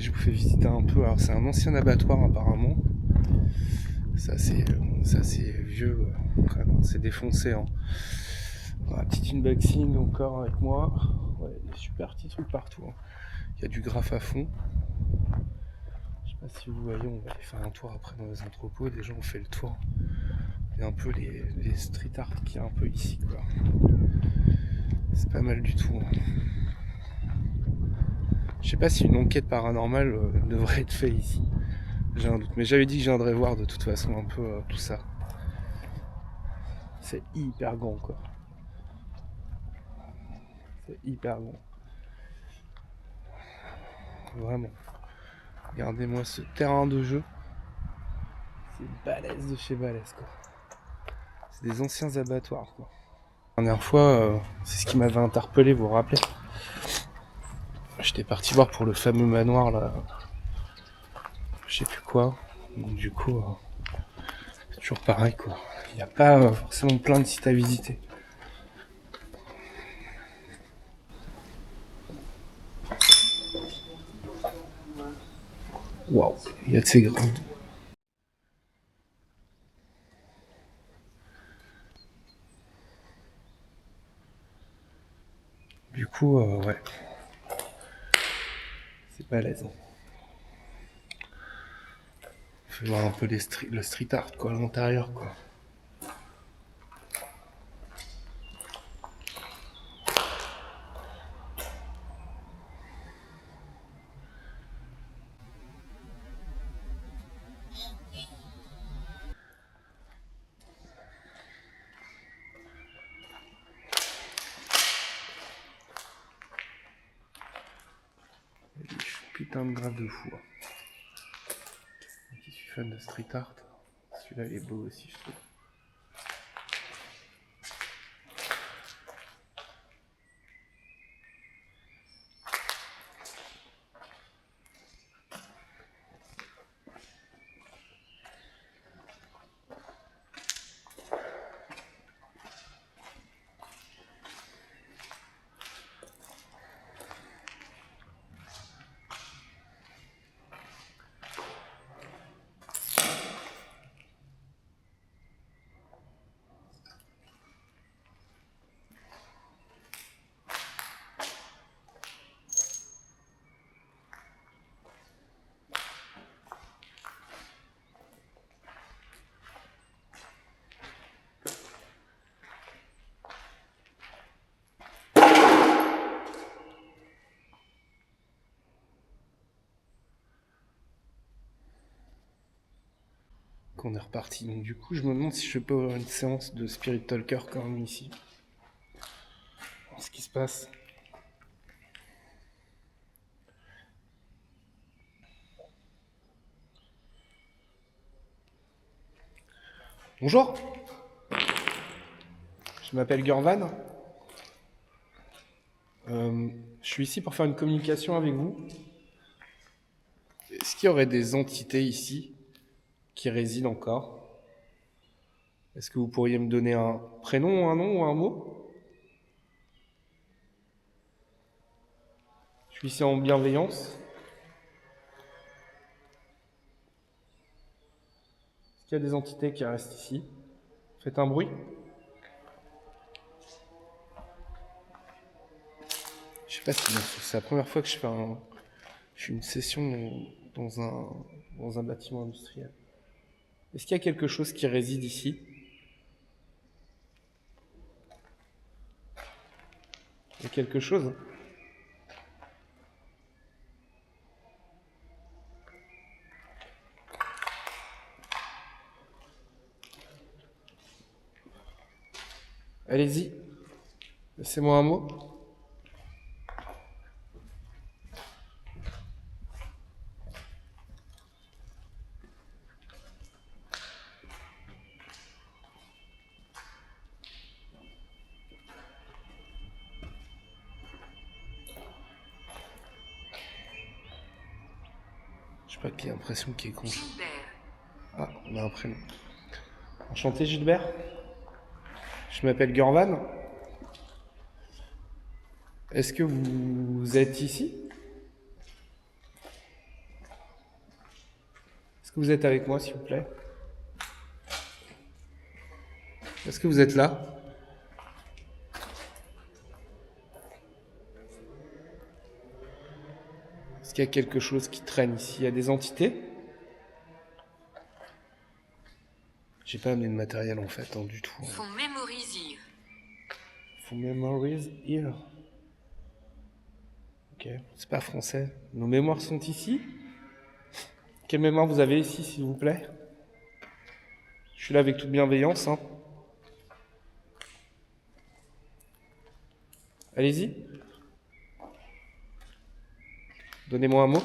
je vous fais visiter un peu. Alors c'est un ancien abattoir apparemment. Ça c'est vieux, vraiment, c'est défoncé. Hein. Un petit unboxing encore avec moi. Ouais, des super petits trucs partout. Hein. Il y a du graphe à fond. Je sais pas si vous voyez, on va aller faire un tour après dans les entrepôts. Déjà on fait le tour. Il y a un peu les street art qu'il y a un peu ici quoi. C'est pas mal du tout. Hein. Je sais pas si une enquête paranormale devrait être faite ici. J'ai un doute. Mais j'avais dit que je viendrais voir de toute façon un peu tout ça. C'est hyper grand quoi. C'est hyper grand. Vraiment. Regardez-moi ce terrain de jeu. C'est balèze de chez balèze quoi. C'est des anciens abattoirs quoi. La dernière fois, c'est ce qui m'avait interpellé, vous vous rappelez? J'étais parti voir pour le fameux manoir là. Je sais plus quoi. Donc du coup, c'est toujours pareil quoi. Il n'y a pas forcément plein de sites à visiter. Waouh, il y a de ces grandes. Du coup, ouais, c'est balèze. Faut voir un peu le street art quoi, à l'intérieur quoi. Il y a des putains de graves de fou. Hein. Je suis fan de street art. Celui-là il est beau aussi je trouve. Qu'on est reparti. Donc du coup, je me demande si je peux avoir une séance de Spirit Talker quand même ici. Ce qui se passe. Bonjour. Je m'appelle Gurvan. Je suis ici pour faire une communication avec vous. Est-ce qu'il y aurait des entités ici qui résident encore? Est-ce que vous pourriez me donner un prénom, un nom ou un mot? Je suis ici en bienveillance. Est-ce qu'il y a des entités qui restent ici? Faites un bruit. Je sais pas si c'est la première fois que je fais une session dans un bâtiment industriel. Est-ce qu'il y a quelque chose qui réside ici? Il y a quelque chose? Allez-y, laissez-moi un mot. Je sais pas qui a l'impression qu'il est con. Ah, on a un prénom. Enchanté Gilbert. Je m'appelle Gurvan. Est-ce que vous êtes ici? Est-ce que vous êtes avec moi, s'il vous plaît? Est-ce que vous êtes là? Est-ce qu'il y a quelque chose qui traîne ici? Il y a des entités? J'ai pas amené de matériel en fait, du tout. For memories here. For memories here. Ok, c'est pas français. Nos mémoires sont ici? Quelle mémoire vous avez ici, s'il vous plaît? Je suis là avec toute bienveillance. Hein. Allez-y. Donnez-moi un mot.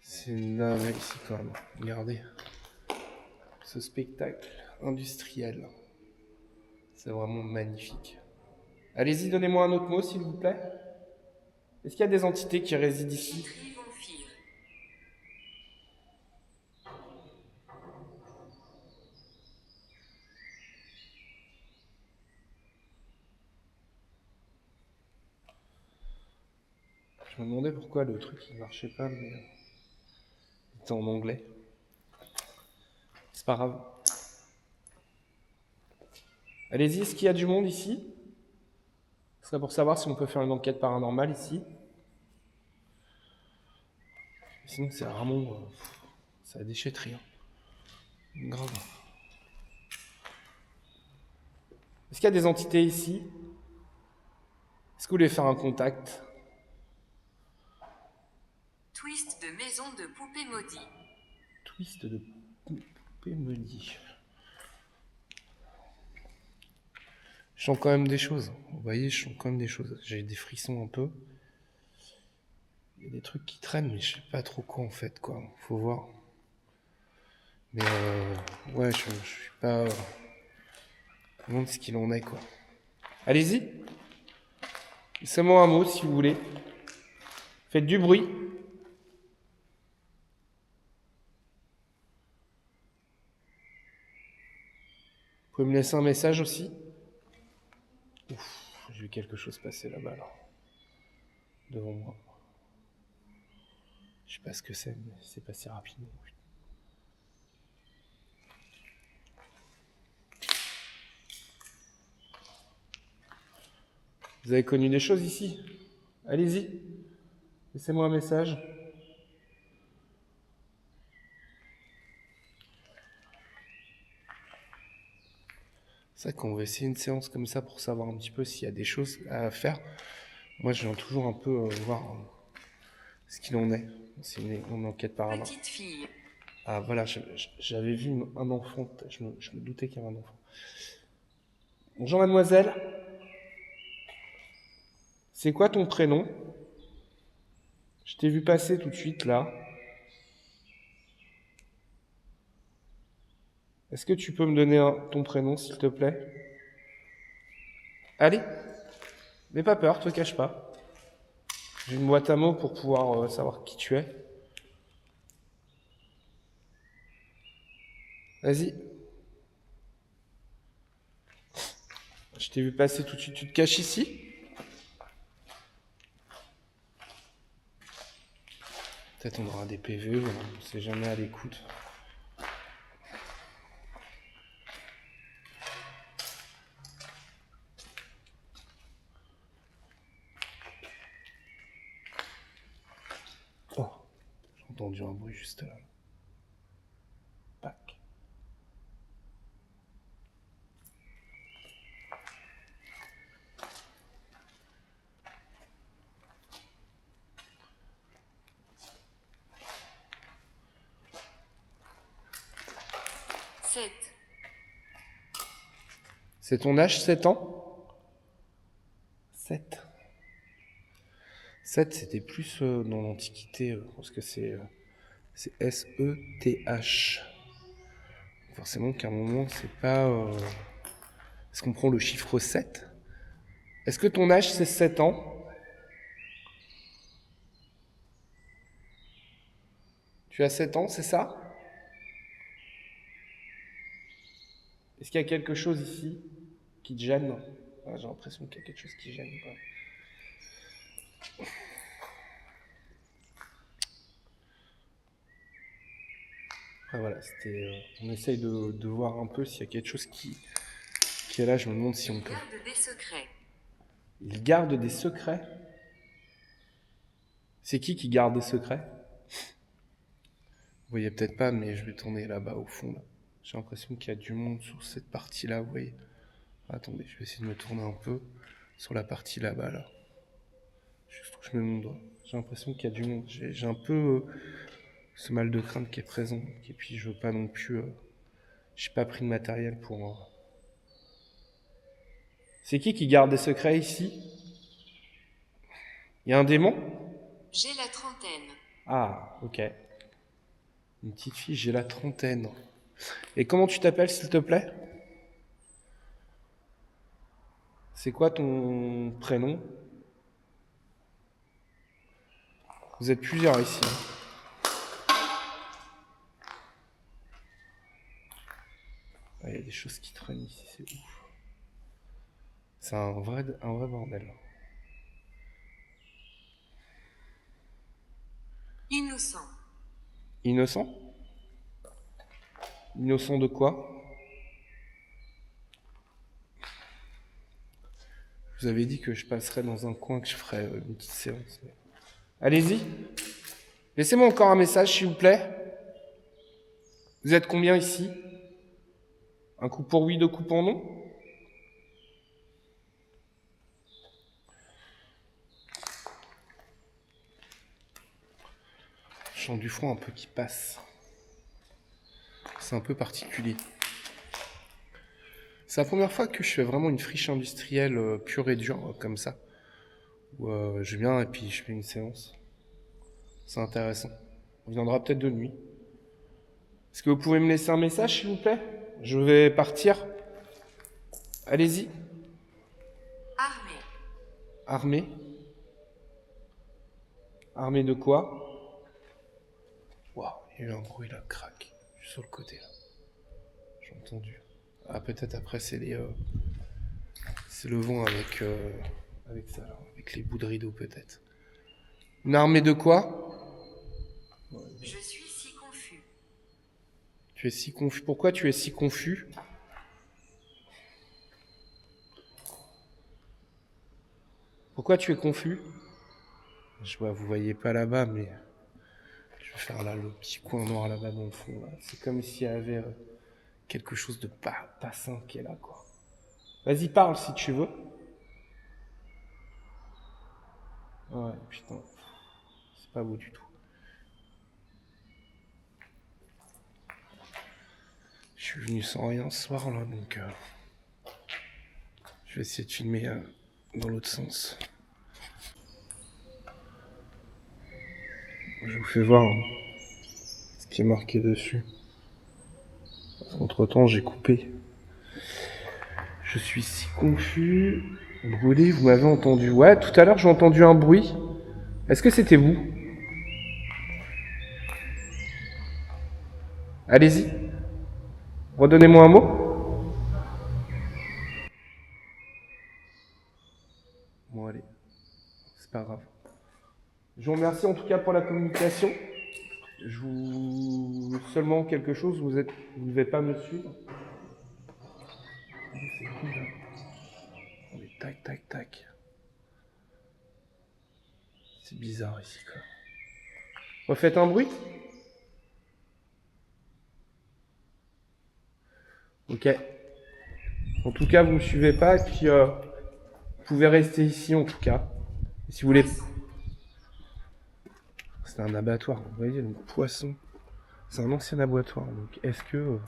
C'est une dingue ici quand même. Regardez. Ce spectacle industriel. C'est vraiment magnifique. Allez-y, donnez-moi un autre mot, s'il vous plaît. Est-ce qu'il y a des entités qui résident ici? Je me demandais pourquoi le truc ne marchait pas, mais il était en anglais. C'est pas grave. Allez-y, est-ce qu'il y a du monde ici? Ce serait pour savoir si on peut faire une enquête paranormale ici. Sinon, c'est vraiment... c'est la déchetterie. Hein. Grave. Est-ce qu'il y a des entités ici? Est-ce que vous voulez faire un contact? Twist de maison de poupée maudit. Twist de poupée maudit. Je sens quand même des choses. Vous voyez, je sens quand même des choses. J'ai des frissons un peu. Il y a des trucs qui traînent, mais je sais pas trop quoi en fait, quoi. Faut voir. Mais ouais, je suis pas... Je me demande ce qu'il en est, quoi. Allez-y. Laissez-moi un mot, si vous voulez. Faites du bruit. Vous pouvez me laisser un message aussi. Ouf, j'ai vu quelque chose passer là-bas, là. Devant moi. Je sais pas ce que c'est, mais c'est passé rapidement. Vous avez connu des choses ici? Allez-y. Laissez-moi un message. C'est vrai qu'on va essayer une séance comme ça pour savoir un petit peu s'il y a des choses à faire. Moi, je viens toujours un peu voir ce qu'il en est. C'est une enquête paranormale. Petite fille. Ah voilà, j'avais vu un enfant. Je me doutais qu'il y avait un enfant. Bonjour mademoiselle. C'est quoi ton prénom? Je t'ai vu passer tout de suite là. Est-ce que tu peux me donner ton prénom s'il te plaît? Allez, n'aie pas peur, te cache pas. J'ai une boîte à mots pour pouvoir savoir qui tu es. Vas-y. Je t'ai vu passer tout de suite. Tu te caches ici? Peut-être on aura des PV, on ne sait jamais à l'écoute. Oh, j'ai entendu un bruit juste là. Pac. C'est ton âge, 7 ans? 7. 7, c'était plus dans l'Antiquité, parce que c'est S-E-T-H. Forcément qu'à un moment, c'est pas... Est-ce qu'on prend le chiffre 7? Est-ce que ton âge, c'est 7 ans? Tu as 7 ans, c'est ça? Est-ce qu'il y a quelque chose ici? qui te gêne. Ah, j'ai l'impression qu'il y a quelque chose qui gêne. Ouais. Ah, voilà, c'était. On essaye de voir un peu s'il y a quelque chose qui est là. Je me demande si on peut. Garde des secrets. Il garde des secrets. C'est qui garde des secrets? Vous voyez peut-être pas, mais je vais tourner là-bas au fond. Là. J'ai l'impression qu'il y a du monde sur cette partie-là, vous voyez. Attendez, je vais essayer de me tourner un peu sur la partie là-bas, là. Juste où je mets mon doigt. J'ai l'impression qu'il y a du monde. J'ai un peu ce mal de crâne qui est présent. Et puis je veux pas non plus... j'ai pas pris de matériel pour... C'est qui garde des secrets ici? Il y a un démon? J'ai la trentaine. Ah, ok. Une petite fille, j'ai la trentaine. Et comment tu t'appelles, s'il te plaît? C'est quoi ton prénom? Vous êtes plusieurs ici. Ah, il y a des choses qui traînent ici, c'est ouf. C'est un vrai bordel. Innocent. Innocent? Innocent de quoi? Je vous avais dit que je passerais dans un coin, que je ferais une petite séance. Allez-y. Laissez-moi encore un message, s'il vous plaît. Vous êtes combien ici? Un coup pour oui, deux coups pour non? Je sens du froid un peu qui passe. C'est un peu particulier. C'est la première fois que je fais vraiment une friche industrielle pure et dure, comme ça. Où je viens et puis je fais une séance. C'est intéressant. On viendra peut-être de nuit. Est-ce que vous pouvez me laisser un message, s'il vous plaît? Je vais partir. Allez-y. Armé. Armé? Armé de quoi? Waouh, il y a eu un bruit là, crac. Je suis sur le côté là. J'ai entendu. Ah, peut-être après, c'est c'est le vent avec ça, là, avec les bouts de rideau peut-être. Une armée de quoi? Je suis si confus. Tu es si confus. Pourquoi tu es si confus? Pourquoi tu es confus? Je vois, vous voyez pas là-bas, mais je vais faire là le petit coin noir là-bas dans le fond. Là. C'est comme s'il y avait quelque chose de pas sain qui est là, quoi. Vas-y, parle si tu veux. Ouais, putain. C'est pas beau du tout. Je suis venu sans rien ce soir, là, donc... je vais essayer de filmer dans l'autre sens. Je vous fais voir ce qui est marqué dessus. Entre temps, j'ai coupé. Je suis si confus. Brûlé, vous m'avez entendu. Ouais, tout à l'heure, j'ai entendu un bruit. Est-ce que c'était vous? Allez-y. Redonnez-moi un mot. Bon, allez. C'est pas grave. Je vous remercie en tout cas pour la communication. Je vous... Seulement quelque chose, vous ne devez pas me suivre. C'est cool, là. Allez, tac, tac, tac. C'est bizarre ici, quoi. Refaites un bruit. Ok. En tout cas, vous me suivez pas, et puis vous pouvez rester ici, en tout cas. Et si vous voulez... C'est un abattoir, vous voyez, donc poisson. C'est un ancien abattoir, donc est-ce que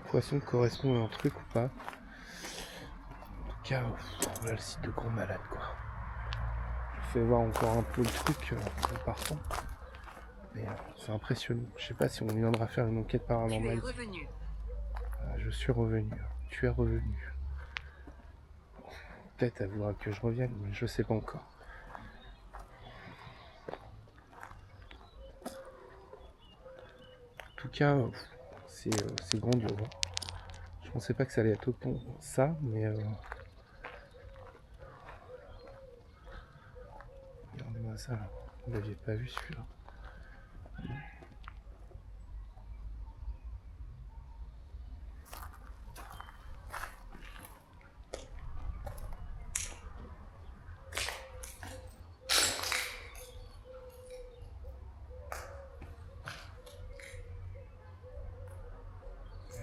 poisson correspond à un truc ou pas? En tout cas, voilà le site de gros malade, quoi. Je vous fais voir encore un peu le truc en partant. Mais c'est impressionnant. Je sais pas si on viendra faire une enquête paranormale. Tu es revenu. Je suis revenu. Tu es revenu. Peut-être elle voudra que je revienne, mais je sais pas encore. En tout cas, c'est grandiose. Hein. Je pensais pas que ça allait être autant ça, mais regardez-moi ça là. Vous l'aviez pas vu celui-là.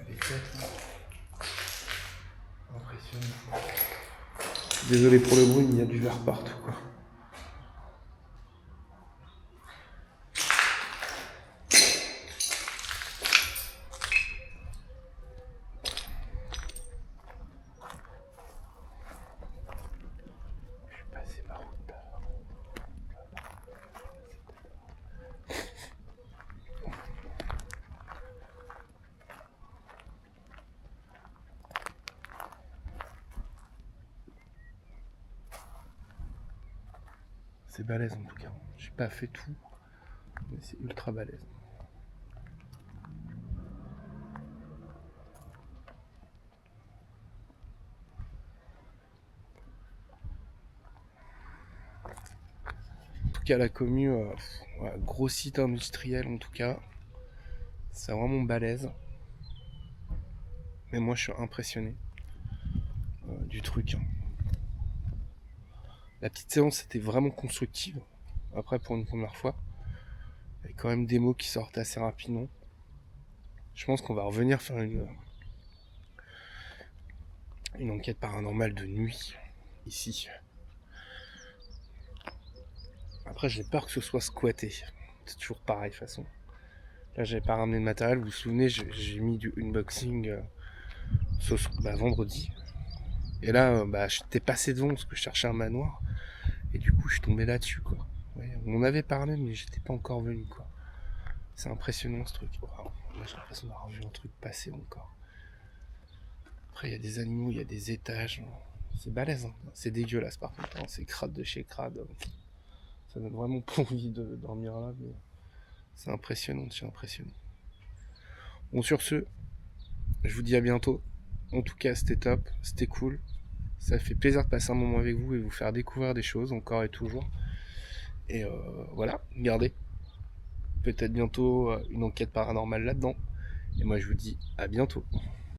Les têtes, là. Impressionnant. Désolé pour le bruit, mais il y a du verre partout quoi. Je suis passé ma route d'avant. C'est balèze en tout cas. J'ai pas fait tout, mais c'est ultra balèze. En tout cas, la commu, ouais, gros site industriel en tout cas. C'est vraiment balèze. Mais moi, je suis impressionné du truc. Hein. La petite séance était vraiment constructive. Après, pour une première fois, il y avait quand même des mots qui sortent assez rapidement. Je pense qu'on va revenir faire une enquête paranormale de nuit ici. Après, j'ai peur que ce soit squatté. C'est toujours pareil, de toute façon. Là, j'avais pas ramené de matériel. Vous vous souvenez, j'ai mis du unboxing vendredi. Et là, j'étais passé devant parce que je cherchais un manoir. Et du coup, je suis tombé là-dessus, quoi. Ouais, on en avait parlé, mais j'étais pas encore venu, quoi. C'est impressionnant, ce truc. Wow. Là, j'ai l'impression d'avoir vu un truc passer encore. Après, il y a des animaux, il y a des étages. C'est balèze, hein. C'est dégueulasse, par contre. Hein. C'est crade de chez crade. Ça donne vraiment pas envie de dormir là, mais c'est impressionnant, c'est impressionnant. Bon, sur ce, je vous dis à bientôt. En tout cas, c'était top, c'était cool. Ça fait plaisir de passer un moment avec vous et vous faire découvrir des choses, encore et toujours. Et voilà, regardez. Peut-être bientôt une enquête paranormale là-dedans. Et moi, je vous dis à bientôt.